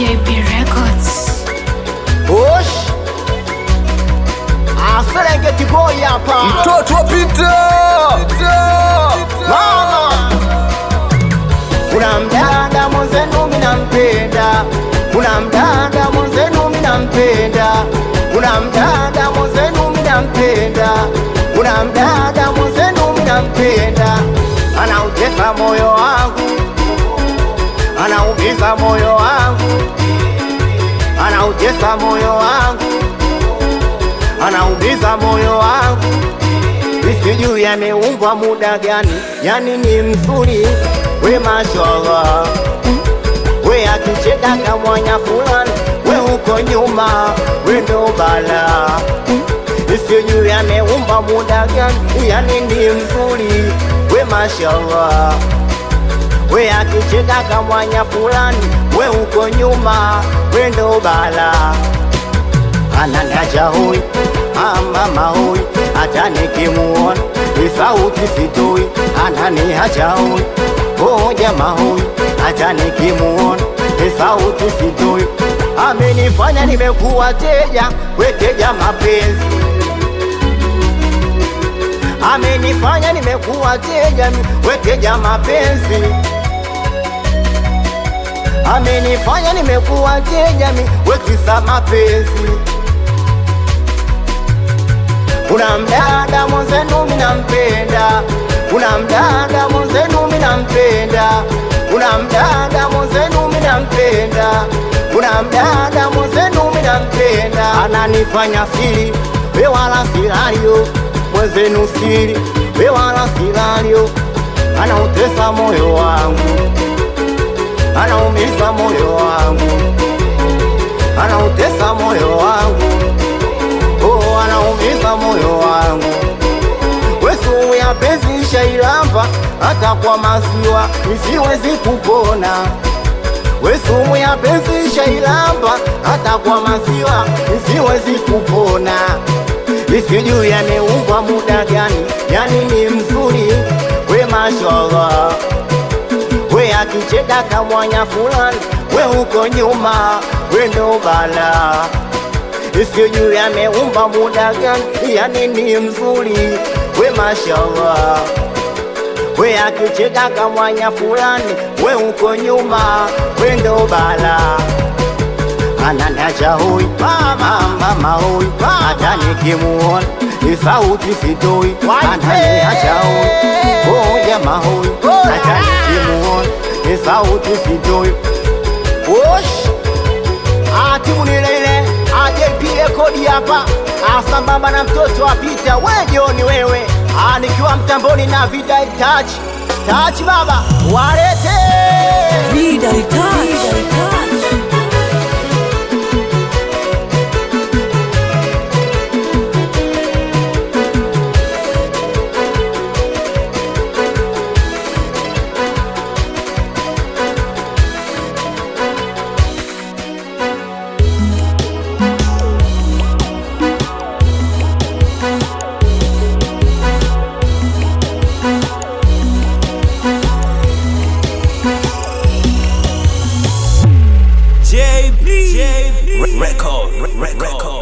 JB Records. Osh Serengeti boy hapa, mtoto wa Peter. Mama kuna mdada mwenzenu minampenda, kuna mdada mwenzenu minampenda, kuna mdada mwenzenu minampenda, kuna mdada mwenzenu minampenda, anautesa moyo wangu, anaumiza moyo wangu, anautesa moyo wangu, anaumiza moyo wangu. Sijui ameumbwa muda gani, yani ni mzuri we mashallah, we akicheka kamwanya fulani, we uko nyuma, we ndo bala. Sijui ameumbwa muda gani, yani ni mzuri we mashallah, we akicheka kamwanya fulani, we uko nyuma, we ndo bala. Ananiacha hoi, mama hoi, hata nikimuona sauti sitoi. Ananiacha hoi, oh jamaa hoi, hata nikimuona sauti sitoi. Amenifanya nimekuwa teja, we teja mapenzi. Amenifanya nimekuwa teja, we teja mapenzi. Amenifanya nimekuwa teja, we kisa mapenzi. Kuna mdada mwenzenu minampenda, kuna mdada mwenzenu minampenda, kuna mdada mwenzenu minampenda, kuna mdada mwenzenu minampenda. Ananifanya siri, we wala silario, mwenzenu siri, we wala silario. Anautesa moyo wangu, anaumiza moyo wangu, anautesa moyo wangu, oh anaumiza moyo wangu. Wesu ya penzi shailamba, hata kwa maziwa nisiwezi kupona. Wesu ya penzi shailamba, hata kwa maziwa nisiwezi kupona. Sijui ameumbwa muda gani, yani ni mzuri we mashallah, we akicheka kamwanya fulani, we uko nyuma, we ndo bala. Sijui ameumba muda gani, yani ni mzuri we mashallah, we akicheka kamwanya fulani, we uko nyuma, we ndo bala. Ananiacha hoi, mama hoi, hata nikimuona sauti sitoi. Ananiacha hoi, oh jamaa hoi, hata nikimuona sauti sitoi. Osh timu ni ile JB Records hapa, sambamba na mtoto wa Peter. Wewe ni wewe, nikiwa mtamboni na Vida Touch baba, walete Vida Touch. JB Record.